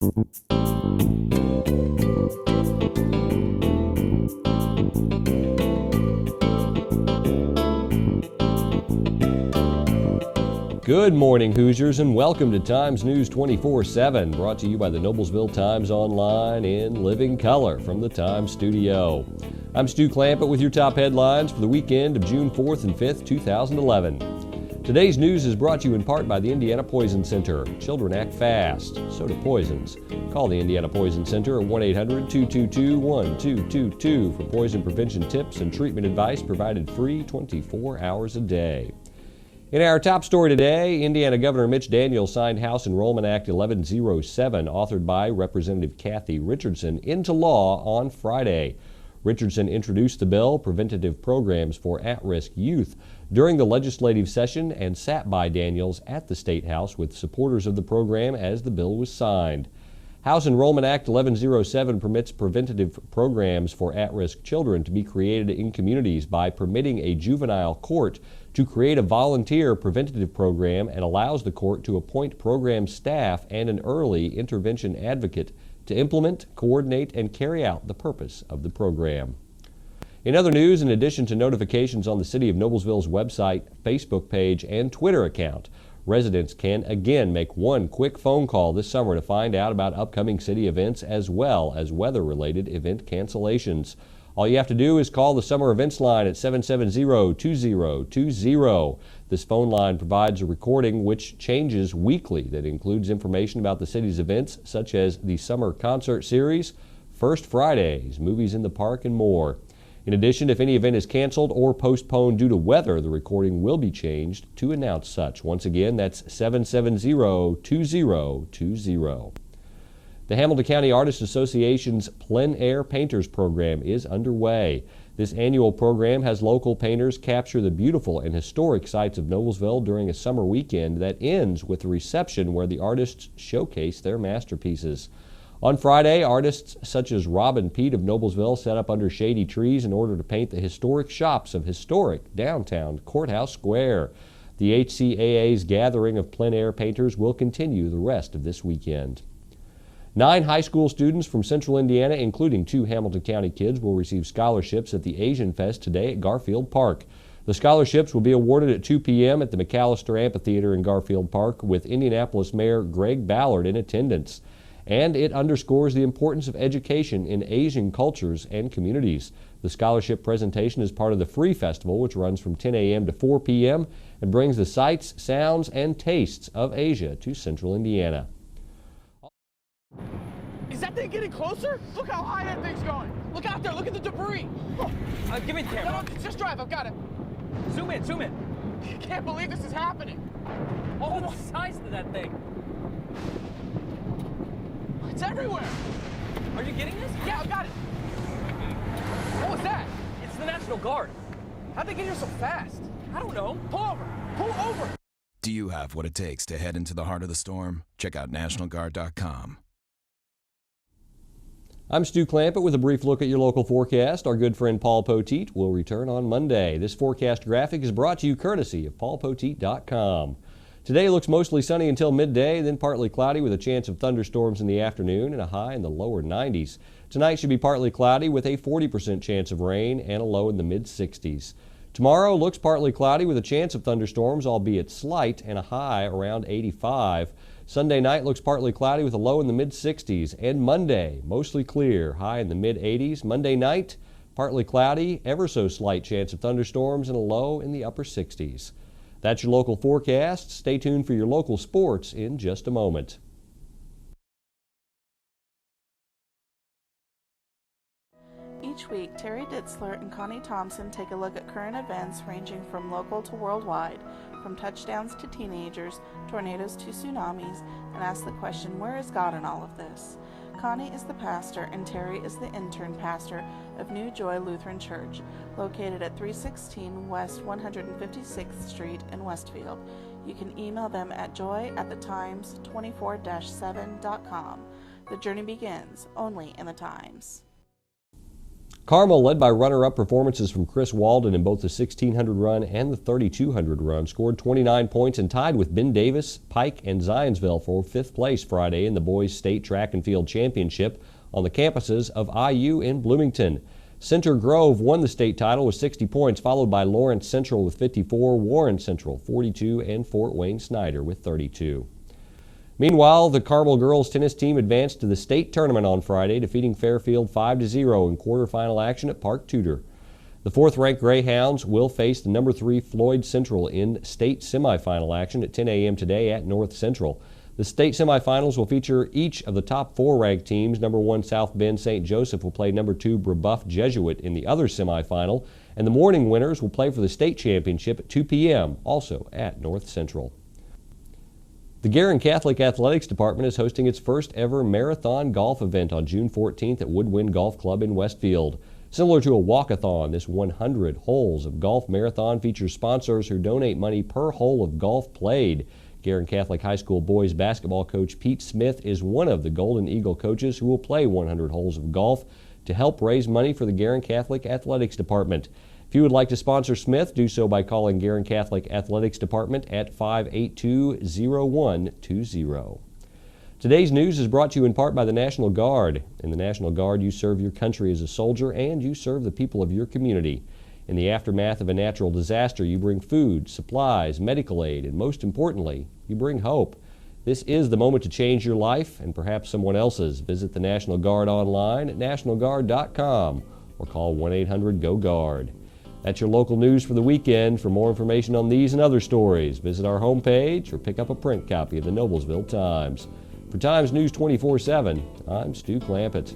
Good morning, Hoosiers, and welcome to Times News 24/7, brought to you by the Noblesville Times Online in living color from the Times studio. I'm Stu Clampett with your top headlines for the weekend of June 4th and 5th, 2011. Today's news is brought to you in part by the Indiana Poison Center. Children act fast, so do poisons. Call the Indiana Poison Center at 1-800-222-1222 for poison prevention tips and treatment advice provided free 24 hours a day. In our top story today, Indiana Governor Mitch Daniels signed House Enrollment Act 1107, authored by Representative Kathy Richardson, into law on Friday. Richardson introduced the bill, Preventative Programs for At-Risk Youth, during the legislative session and sat by Daniels at the State House with supporters of the program as the bill was signed. House Enrollment Act 1107 permits preventative programs for at-risk children to be created in communities by permitting a juvenile court to create a volunteer preventative program and allows the court to appoint program staff and an early intervention advocate to implement, coordinate, and carry out the purpose of the program. In other news, in addition to notifications on the City of Noblesville's website, Facebook page, and Twitter account, residents can again make one quick phone call this summer to find out about upcoming city events as well as weather-related event cancellations. All you have to do is call the Summer Events line at 770-2020. This phone line provides a recording which changes weekly that includes information about the city's events such as the Summer Concert Series, First Fridays, Movies in the Park, and more. In addition, if any event is canceled or postponed due to weather, the recording will be changed to announce such. Once again, that's 770-2020. The Hamilton County Artists Association's Plein Air Painters program is underway. This annual program has local painters capture the beautiful and historic sites of Noblesville during a summer weekend that ends with a reception where the artists showcase their masterpieces. On Friday, artists such as Robin Pete of Noblesville set up under shady trees in order to paint the historic shops of historic downtown Courthouse Square. The HCAA's gathering of plein air painters will continue the rest of this weekend. 9 high school students from Central Indiana, including 2 Hamilton County kids, will receive scholarships at the Asian Fest today at Garfield Park. The scholarships will be awarded at 2 p.m. at the McAllister Amphitheater in Garfield Park, with Indianapolis Mayor Greg Ballard in attendance. And it underscores the importance of education in Asian cultures and communities. The scholarship presentation is part of the Free Festival, which runs from 10 a.m. to 4 p.m. and brings the sights, sounds, and tastes of Asia to Central Indiana. Is that thing getting closer? Look how high that thing's going. Look out there, look at the debris. Oh. Give me the camera. No, just drive, I've got it. Zoom in, zoom in. I can't believe this is happening. Oh, the size of that thing. It's everywhere. Are you getting this? Yeah, I've got it. What was that? It's the National Guard. How'd they get here so fast? I don't know. Pull over, pull over. Do you have what it takes to head into the heart of the storm? Check out NationalGuard.com. I'm Stu Clampett with a brief look at your local forecast. Our good friend Paul Poteet will return on Monday. This forecast graphic is brought to you courtesy of paulpoteet.com. Today looks mostly sunny until midday, then partly cloudy with a chance of thunderstorms in the afternoon and a high in the lower 90s. Tonight should be partly cloudy with a 40% chance of rain and a low in the mid-60s. Tomorrow looks partly cloudy with a chance of thunderstorms, albeit slight, and a high around 85. Sunday night looks partly cloudy with a low in the mid-60s. And Monday, mostly clear, high in the mid-80s. Monday night, partly cloudy, ever so slight chance of thunderstorms, and a low in the upper 60s. That's your local forecast. Stay tuned for your local sports in just a moment. Each week, Terry Ditzler and Connie Thompson take a look at current events ranging from local to worldwide, from touchdowns to teenagers, tornadoes to tsunamis, and ask the question, where is God in all of this? Connie is the pastor and Terry is the intern pastor of New Joy Lutheran Church, located at 316 West 156th Street in Westfield. You can email them at joy@thetimes24-7.com. The journey begins only in the Times. Carmel led by runner-up performances from Chris Walden in both the 1,600 run and the 3,200 run, scored 29 points and tied with Ben Davis, Pike, and Zionsville for 5th place Friday in the Boys State Track and Field Championship on the campuses of IU and Bloomington. Center Grove won the state title with 60 points, followed by Lawrence Central with 54, Warren Central 42, and Fort Wayne Snyder with 32. Meanwhile, the Carmel girls tennis team advanced to the state tournament on Friday, defeating Fairfield 5-0 in quarterfinal action at Park Tudor. The 4th-ranked Greyhounds will face the number 3 Floyd Central in state semifinal action at 10 a.m. today at North Central. The state semifinals will feature each of the top 4 ranked teams. Number 1 South Bend St. Joseph will play number 2 Brebeuf Jesuit in the other semifinal, and the morning winners will play for the state championship at 2 p.m., also at North Central. The Guerin Catholic Athletics Department is hosting its first ever marathon golf event on June 14th at Woodwind Golf Club in Westfield. Similar to a walkathon, this 100 holes of golf marathon features sponsors who donate money per hole of golf played. Guerin Catholic High School boys basketball coach Pete Smith is one of the Golden Eagle coaches who will play 100 holes of golf to help raise money for the Guerin Catholic Athletics Department. If you would like to sponsor Smith, do so by calling Guerin Catholic Athletics Department at 582-0120. Today's news is brought to you in part by the National Guard. In the National Guard, you serve your country as a soldier and you serve the people of your community. In the aftermath of a natural disaster, you bring food, supplies, medical aid, and most importantly, you bring hope. This is the moment to change your life and perhaps someone else's. Visit the National Guard online at nationalguard.com or call 1-800-GO-GUARD. That's your local news for the weekend. For more information on these and other stories, visit our homepage or pick up a print copy of the Noblesville Times. For Times News 24/7, I'm Stu Clampett.